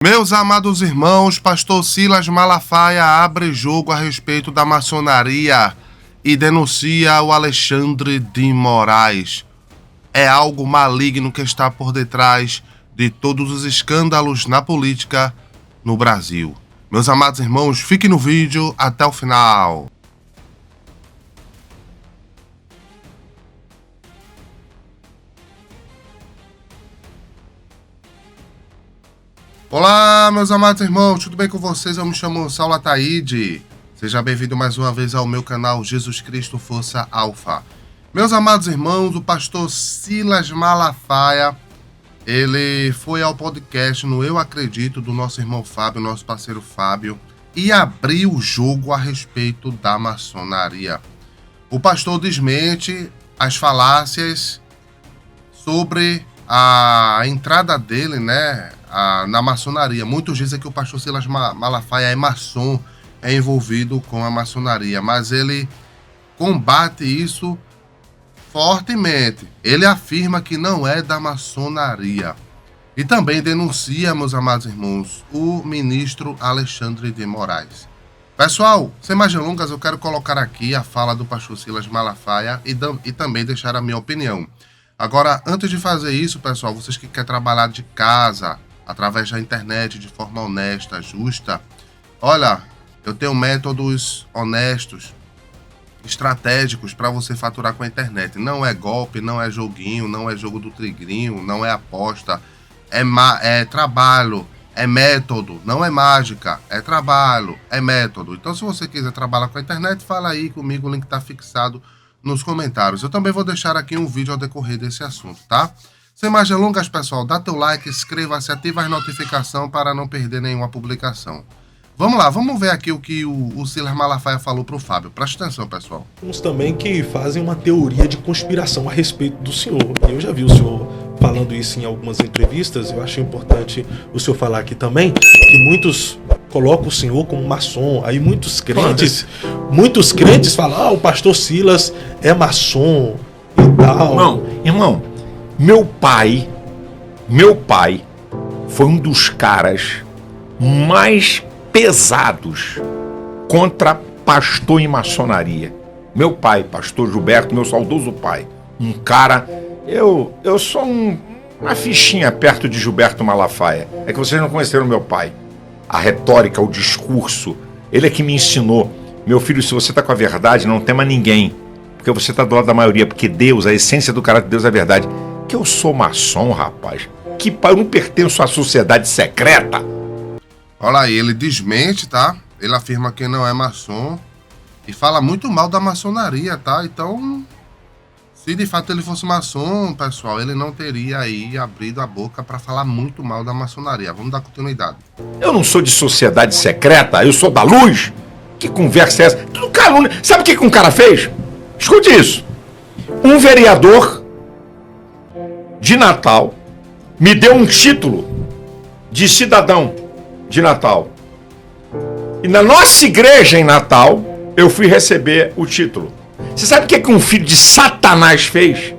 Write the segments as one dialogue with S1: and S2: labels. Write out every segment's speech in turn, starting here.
S1: Meus amados irmãos, pastor Silas Malafaia abre jogo a respeito da maçonaria e denuncia o Alexandre de Moraes. É algo maligno que está por detrás de todos os escândalos na política no Brasil. Meus amados irmãos, fiquem no vídeo até o final. Olá, meus amados irmãos, tudo bem com vocês? Eu me chamo Saulo Ataíde. Seja bem-vindo mais uma vez ao meu canal Jesus Cristo Força Alfa. Meus amados irmãos, o pastor Silas Malafaia, ele foi ao podcast no Eu Acredito do nosso irmão Fábio, nosso parceiro Fábio, e abriu o jogo a respeito da maçonaria. O pastor desmente as falácias sobre a entrada dele, na maçonaria. Muitos dizem que o pastor Silas Malafaia é maçom, é envolvido com a maçonaria, mas ele combate isso fortemente. Ele afirma que não é da maçonaria. E também denuncia, meus amados irmãos, o ministro Alexandre de Moraes. Pessoal, sem mais delongas, eu quero colocar aqui a fala do pastor Silas Malafaia e também deixar a minha opinião. Agora, antes de fazer isso, pessoal, vocês que querem trabalhar de casa, através da internet, de forma honesta, justa, olha, eu tenho métodos honestos, estratégicos para você faturar com a internet. Não é golpe, não é joguinho, não é jogo do tigrinho, não é aposta, é trabalho, é método, não é mágica, é trabalho, é método. Então, se você quiser trabalhar com a internet, fala aí comigo, o link está fixado nos comentários. Eu também vou deixar aqui um vídeo ao decorrer desse assunto, tá? Sem mais delongas, pessoal, dá teu like, inscreva-se, ativa as notificações para não perder nenhuma publicação. Vamos lá, vamos ver aqui o que o Silas Malafaia falou pro Fábio. Presta atenção, pessoal.
S2: Uns também que fazem uma teoria de conspiração a respeito do senhor. Eu já vi o senhor falando isso em algumas entrevistas. Eu achei importante o senhor falar aqui também que muitos colocam o senhor como maçom. Aí muitos crentes falam, o pastor Silas é maçom e tal.
S3: Irmão, meu pai foi um dos caras mais pesados contra pastor e maçonaria. Meu pai, pastor Gilberto, meu saudoso pai, um cara, eu sou uma fichinha perto de Gilberto Malafaia. É que vocês não conheceram meu pai. A retórica, o discurso, ele é que me ensinou. Meu filho, se você está com a verdade, não tema ninguém, porque você está do lado da maioria, porque Deus, a essência do caráter de Deus é a verdade. Que eu sou maçom, rapaz, que eu não pertenço à sociedade secreta.
S1: Olha aí, ele desmente, tá? Ele afirma que não é maçom e fala muito mal da maçonaria, tá? Então, se de fato ele fosse maçom, pessoal, ele não teria aí abrido a boca para falar muito mal da maçonaria. Vamos dar continuidade.
S3: Eu não sou de sociedade secreta, eu sou da luz. Que conversa é essa? Tudo calúnia. Sabe o que um cara fez? Escute isso. Um vereador de Natal me deu um título de cidadão de Natal. E na nossa igreja em Natal, eu fui receber o título. Você sabe o que um filho de Satanás fez?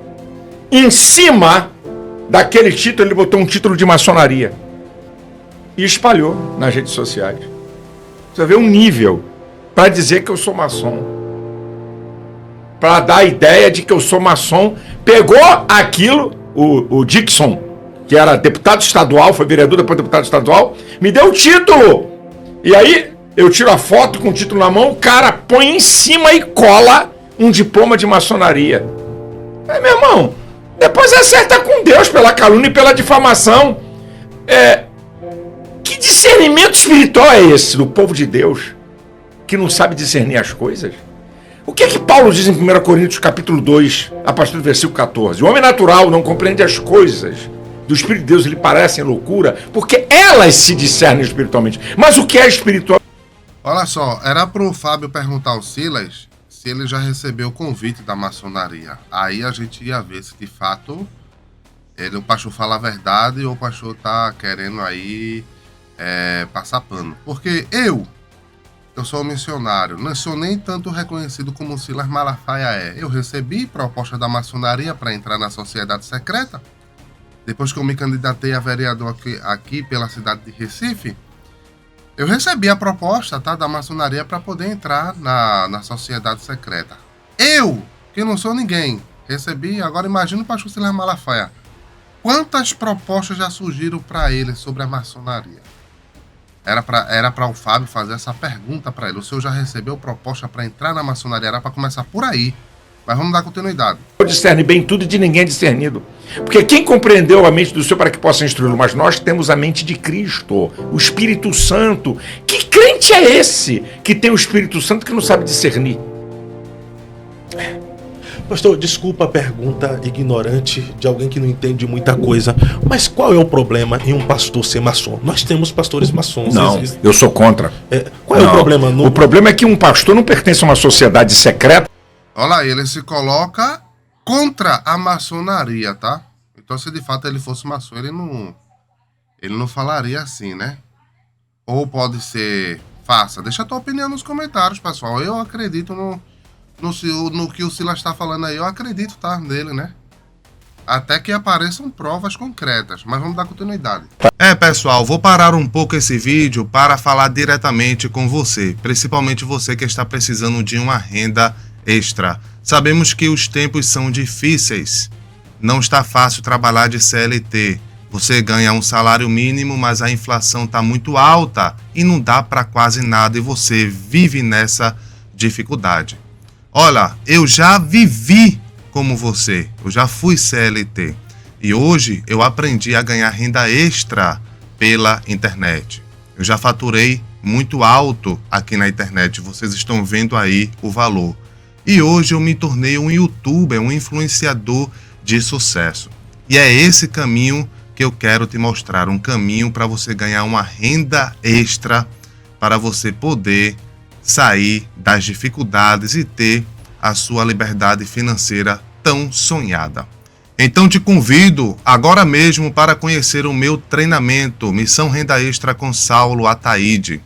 S3: Em cima daquele título, ele botou um título de maçonaria. E espalhou nas redes sociais. Você vê um nível para dizer que eu sou maçom. Para dar a ideia de que eu sou maçom. Pegou aquilo, o Dixon, que era deputado estadual, foi vereador, depois deputado estadual, me deu o título. E aí, eu tiro a foto com o título na mão, o cara põe em cima e cola um diploma de maçonaria. Aí, meu irmão, depois acerta com Deus pela calúnia e pela difamação. Que discernimento espiritual é esse do povo de Deus, que não sabe discernir as coisas? O que é que Paulo diz em 1 Coríntios capítulo 2, a partir do versículo 14? O homem natural não compreende as coisas do Espírito de Deus, lhe parecem loucura, porque elas se discernem espiritualmente. Mas o que é espiritual?
S1: Olha só, era pro Fábio perguntar ao Silas se ele já recebeu o convite da maçonaria. Aí a gente ia ver se de fato o pastor fala a verdade ou o pastor tá querendo aí passar pano. Porque eu sou um missionário, não sou nem tanto reconhecido como o Silas Malafaia é. Eu recebi proposta da maçonaria para entrar na sociedade secreta. depois que eu me candidatei a vereador aqui pela cidade de Recife, eu recebi a proposta, tá, da maçonaria para poder entrar na sociedade secreta. Eu, que não sou ninguém, recebi. Agora imagina o pastor Silas Malafaia. Quantas propostas já surgiram para ele sobre a maçonaria? Era para o Fábio fazer essa pergunta para ele. O senhor já recebeu proposta para entrar na maçonaria? Era para começar por aí. Mas vamos dar continuidade.
S3: Discerne bem tudo e de ninguém é discernido. Porque quem compreendeu a mente do Senhor para que possa instruí-lo? Mas nós temos a mente de Cristo, o Espírito Santo. Que crente é esse que tem o Espírito Santo que não sabe discernir?
S2: Pastor, desculpa a pergunta ignorante de alguém que não entende muita coisa, mas qual é o problema em um pastor ser maçom? Nós temos pastores maçons.
S3: Não, eu sou contra.
S2: Qual é o problema?
S3: O problema é que um pastor não pertence a uma sociedade secreta.
S1: Olha aí, ele se coloca contra a maçonaria, tá? Então, se de fato ele fosse maçom, ele não falaria assim, né? Ou pode ser... Faça. Deixa a tua opinião nos comentários, pessoal. Eu acredito no que o Silas está falando aí. Eu acredito, tá? Nele, né? Até que apareçam provas concretas. Mas vamos dar continuidade. Pessoal, vou parar um pouco esse vídeo para falar diretamente com você. Principalmente você que está precisando de uma renda extra. Sabemos que os tempos são difíceis. Não está fácil trabalhar de CLT. Você ganha um salário mínimo, mas a inflação está muito alta e não dá para quase nada e você vive nessa dificuldade. Olha, eu já vivi como você. Eu já fui CLT. E hoje eu aprendi a ganhar renda extra pela internet. Eu já faturei muito alto aqui na internet. Vocês estão vendo aí o valor. E hoje eu me tornei um youtuber, um influenciador de sucesso. E é esse caminho que eu quero te mostrar. Um caminho para você ganhar uma renda extra, para você poder sair das dificuldades e ter a sua liberdade financeira tão sonhada. Então te convido agora mesmo para conhecer o meu treinamento Missão Renda Extra com Saulo Ataíde.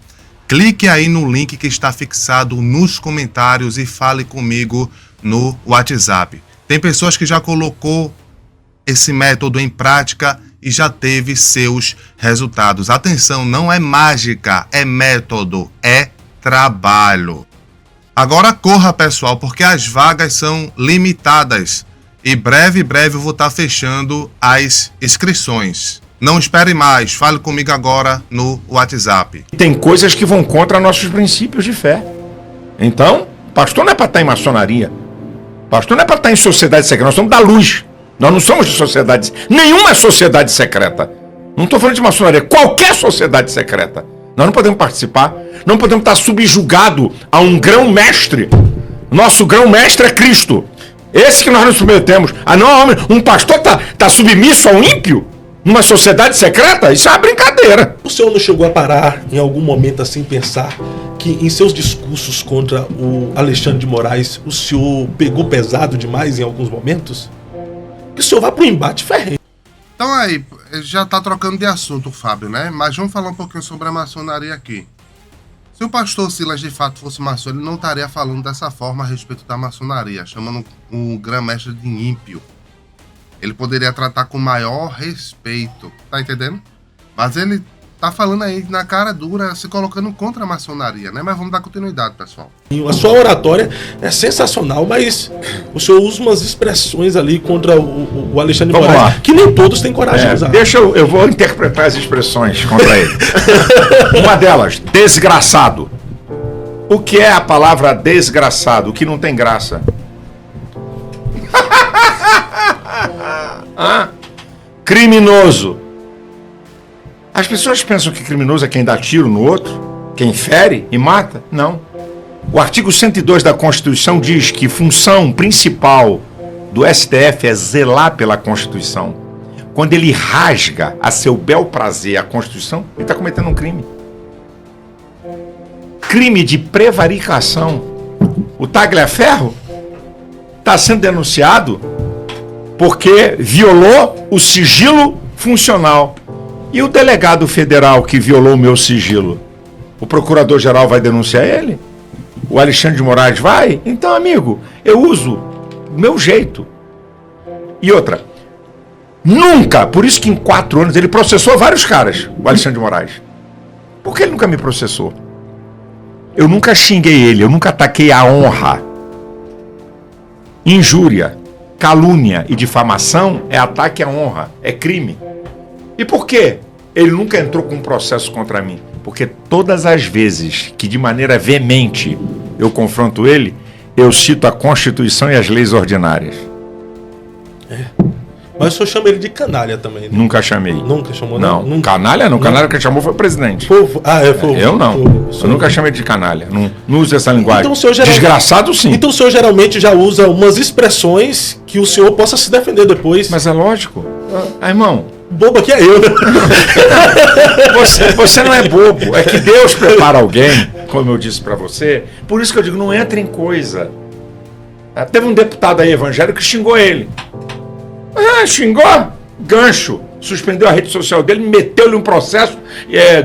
S1: Clique aí no link que está fixado nos comentários e fale comigo no WhatsApp. Tem pessoas que já colocou esse método em prática e já teve seus resultados. Atenção, não é mágica, é método, é trabalho. Agora corra, pessoal, porque as vagas são limitadas e breve eu vou estar fechando as inscrições. Não espere mais, fale comigo agora no WhatsApp.
S3: Tem coisas que vão contra nossos princípios de fé. Então, pastor não é para estar em maçonaria. Pastor não é para estar em sociedade secreta. Nós somos da luz. Nós não somos de sociedade. Nenhuma sociedade secreta. Não estou falando de maçonaria. Qualquer sociedade secreta. Nós não podemos participar. Não podemos estar subjugados a um grão-mestre. Nosso grão-mestre é Cristo. Esse que nós nos submetemos. Ah, não, homem, um pastor está submisso ao ímpio? Numa sociedade secreta? Isso é uma brincadeira.
S2: O senhor não chegou a parar em algum momento assim pensar que em seus discursos contra o Alexandre de Moraes o senhor pegou pesado demais em alguns momentos? Que o senhor vai para um embate ferrenho.
S1: Então aí, já tá trocando de assunto o Fábio, né? Mas vamos falar um pouquinho sobre a maçonaria aqui. Se o pastor Silas de fato fosse maçom, ele não estaria falando dessa forma a respeito da maçonaria, chamando o grão-mestre de ímpio. Ele poderia tratar com maior respeito, tá entendendo? Mas ele tá falando aí na cara dura, se colocando contra a maçonaria, né? Mas vamos dar continuidade, pessoal.
S2: A sua oratória é sensacional, mas o senhor usa umas expressões ali contra o Alexandre de Moraes, que nem todos têm coragem de usar.
S3: Eu vou interpretar as expressões contra ele. Uma delas, desgraçado. O que é a palavra desgraçado? O que não tem graça? Criminoso. As pessoas pensam que criminoso é quem dá tiro no outro, quem fere e mata. Não. O artigo 102 da Constituição diz que função principal do STF é zelar pela Constituição. Quando ele rasga a seu bel prazer a Constituição, ele está cometendo um crime. Crime de prevaricação. O Tagliaferro está sendo denunciado porque violou o sigilo funcional. E o delegado federal que violou o meu sigilo? O procurador-geral vai denunciar ele? O Alexandre de Moraes vai? Então, amigo, eu uso o meu jeito. E outra, Nunca! Por isso que em 4 anos ele processou vários caras, o Alexandre de Moraes. Por que ele nunca me processou? Eu nunca xinguei ele, eu nunca ataquei a honra. Injúria, calúnia e difamação é ataque à honra, é crime. E por quê? Ele nunca entrou com um processo contra mim. Porque todas as vezes que de maneira veemente eu confronto ele, eu cito a Constituição e as leis ordinárias.
S2: Mas o senhor chama ele de canalha também, né?
S3: Nunca chamei.
S2: Nunca chamou,
S3: não?
S2: Não.
S3: Canalha não. Canalha que chamou foi o presidente.
S2: Foi.
S3: Eu não. Eu nunca chamei de canalha. Não uso essa linguagem.
S2: Então, o senhor
S3: Desgraçado, sim.
S2: Então o senhor geralmente já usa umas expressões que o senhor possa se defender depois.
S3: Mas é lógico. Irmão,
S2: bobo aqui é eu, né?
S3: Você não é bobo. É que Deus prepara alguém, como eu disse pra você. Por isso que eu digo, não entra em coisa. Teve um deputado aí evangélico que xingou ele. Xingou? Gancho. Suspendeu a rede social dele, meteu-lhe um processo,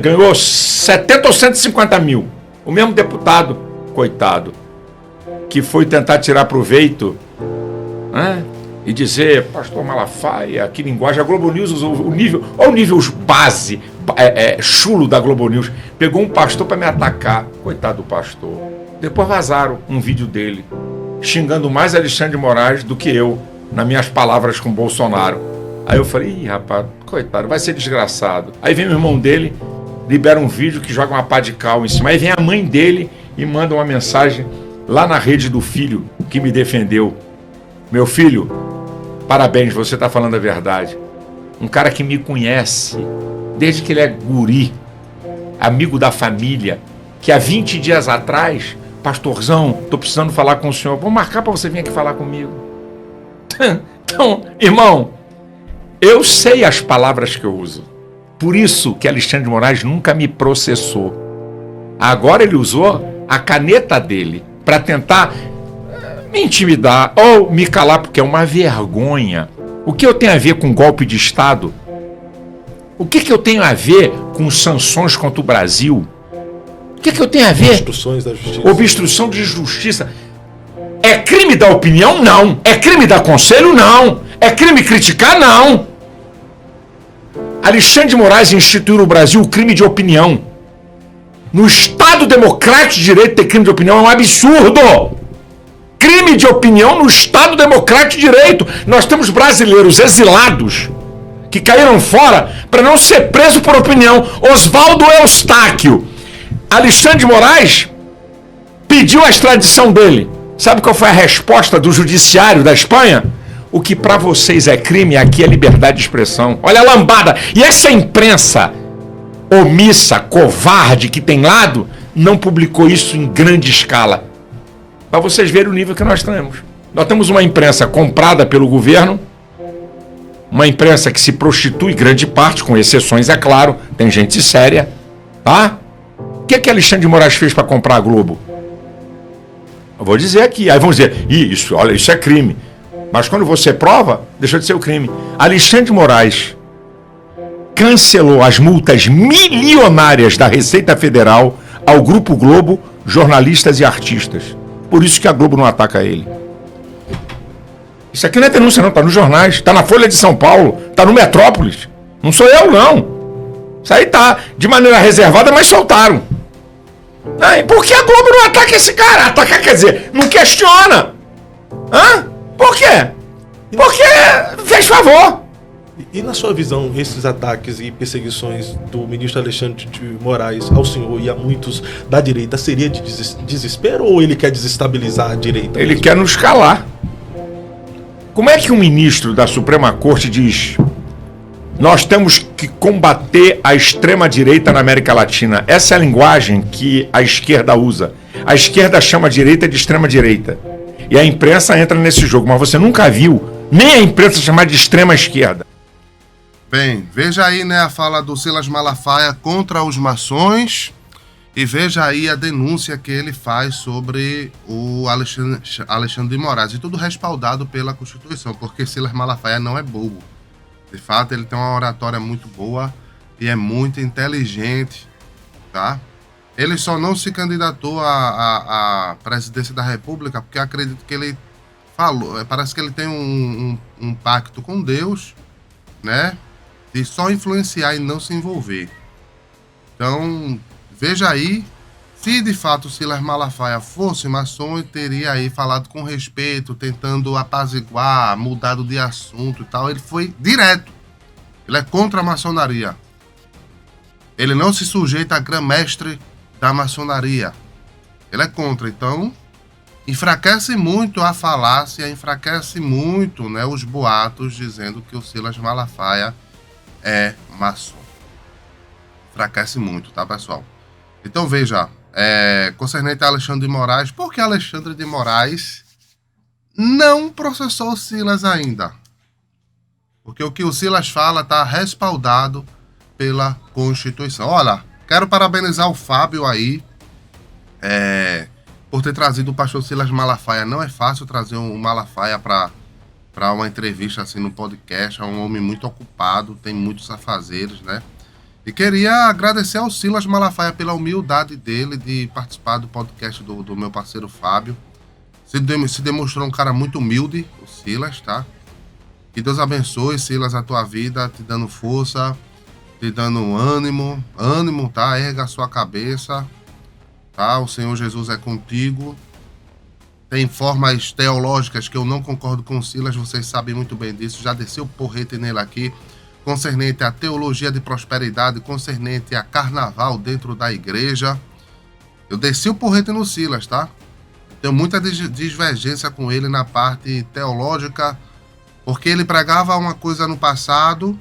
S3: ganhou 70 ou 150 mil. O mesmo deputado, coitado, que foi tentar tirar proveito, e dizer, pastor Malafaia, que linguagem, a Globo News usou o nível, olha o nível base, chulo da Globo News, pegou um pastor para me atacar, coitado do pastor. Depois vazaram um vídeo dele, xingando mais Alexandre de Moraes do que eu, nas minhas palavras com Bolsonaro. Aí eu falei, ih, rapaz, coitado, vai ser desgraçado. Aí vem o irmão dele, libera um vídeo que joga uma pá de cal em cima. Aí vem a mãe dele e manda uma mensagem lá na rede do filho que me defendeu. Meu filho, parabéns, você está falando a verdade. Um cara que me conhece, desde que ele é guri, amigo da família, que há 20 dias atrás, pastorzão, estou precisando falar com o senhor, vou marcar para você vir aqui falar comigo. Então, irmão, eu sei as palavras que eu uso. Por isso que Alexandre de Moraes nunca me processou. Agora ele usou a caneta dele para tentar me intimidar ou me calar, porque é uma vergonha. O que eu tenho a ver com golpe de Estado? O que eu tenho a ver com sanções contra o Brasil? O que eu tenho a ver?
S2: Obstruções da justiça.
S3: Obstrução de justiça. É crime dar opinião? Não. É crime dar conselho? Não. É crime criticar? Não. Alexandre de Moraes instituiu no Brasil o crime de opinião. No Estado Democrático de Direito ter crime de opinião é um absurdo. Crime de opinião no Estado Democrático de Direito. Nós temos brasileiros exilados que caíram fora para não ser preso por opinião. Oswaldo Eustáquio. Alexandre de Moraes pediu a extradição dele. Sabe qual foi a resposta do judiciário da Espanha? O que para vocês é crime, aqui é liberdade de expressão. Olha a lambada. E essa imprensa omissa, covarde que tem lado, não publicou isso em grande escala. Para vocês verem o nível que nós temos. Nós temos uma imprensa comprada pelo governo, uma imprensa que se prostitui, grande parte, com exceções, é claro, tem gente séria, tá? O que Alexandre de Moraes fez para comprar a Globo? Eu vou dizer aqui, aí vão dizer, isso é crime. Mas quando você prova, deixa de ser o crime. Alexandre de Moraes cancelou as multas milionárias da Receita Federal ao Grupo Globo, jornalistas e artistas. Por isso que a Globo não ataca ele. Isso aqui não é denúncia não, está nos jornais, está na Folha de São Paulo, está no Metrópolis. Não sou eu não. Isso aí tá de maneira reservada, mas soltaram. Por que a Globo não ataca esse cara? Atacar quer dizer, não questiona. Por quê? Porque fez favor.
S2: E na sua visão, esses ataques e perseguições do ministro Alexandre de Moraes ao senhor e a muitos da direita, seria de desespero ou ele quer desestabilizar a direita?
S3: Ele quer nos calar. Como é que um ministro da Suprema Corte diz: nós temos que combater a extrema-direita na América Latina? Essa é a linguagem que a esquerda usa. A esquerda chama a direita de extrema-direita. E a imprensa entra nesse jogo, mas você nunca viu nem a imprensa chamar de extrema-esquerda.
S1: Bem, veja aí, né, a fala do Silas Malafaia contra os maçons e veja aí a denúncia que ele faz sobre o Alexandre de Moraes, e tudo respaldado pela Constituição, porque Silas Malafaia não é bobo. De fato, ele tem uma oratória muito boa e é muito inteligente, tá? Ele só não se candidatou à presidência da República porque acredito que ele falou, parece que ele tem um pacto com Deus, né, de só influenciar e não se envolver. Então, veja aí, se de fato Silas Malafaia fosse maçom, ele teria aí falado com respeito, tentando apaziguar, mudado de assunto e tal. Ele foi direto. Ele é contra a maçonaria. Ele não se sujeita a grã-mestre da maçonaria. Ele é contra. Então, enfraquece muito a falácia, enfraquece muito, né, os boatos dizendo que o Silas Malafaia é maçom. Enfraquece muito, tá, pessoal? Então, veja, concernente a Alexandre de Moraes, por que Alexandre de Moraes não processou o Silas ainda? Porque o que o Silas fala está respaldado pela Constituição. Olha, quero parabenizar o Fábio aí por ter trazido o pastor Silas Malafaia. Não é fácil trazer um Malafaia para uma entrevista assim no podcast. É um homem muito ocupado, tem muitos afazeres, né? E queria agradecer ao Silas Malafaia pela humildade dele de participar do podcast do meu parceiro Fábio. Se demonstrou um cara muito humilde, o Silas, tá? Que Deus abençoe, Silas, a tua vida, te dando força, te dando ânimo, tá? Erga a sua cabeça, tá? O Senhor Jesus é contigo. Tem formas teológicas que eu não concordo com o Silas, vocês sabem muito bem disso, já desceu o porrete nele aqui, concernente à teologia de prosperidade, concernente a carnaval dentro da igreja. Eu desci o porrete no Silas, tá? Tenho muita divergência com ele na parte teológica, porque ele pregava uma coisa no passado,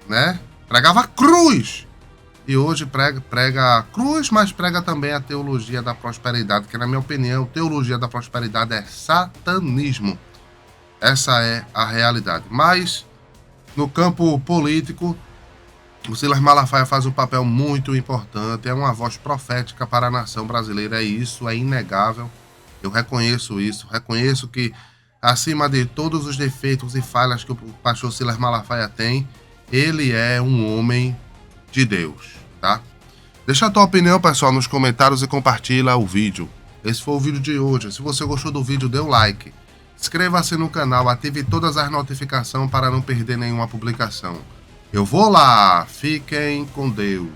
S1: né? Pregava a cruz. E hoje prega a cruz, mas prega também a teologia da prosperidade, que na minha opinião, teologia da prosperidade é satanismo. Essa é a realidade. Mas, no campo político, o Silas Malafaia faz um papel muito importante, é uma voz profética para a nação brasileira, e isso é inegável. Eu reconheço isso, reconheço que, acima de todos os defeitos e falhas que o pastor Silas Malafaia tem, ele é um homem de Deus, tá? Deixa a tua opinião, pessoal, nos comentários e compartilha o vídeo. Esse foi o vídeo de hoje. Se você gostou do vídeo, dê o like. Inscreva-se no canal, ative todas as notificações para não perder nenhuma publicação. Eu vou lá, fiquem com Deus.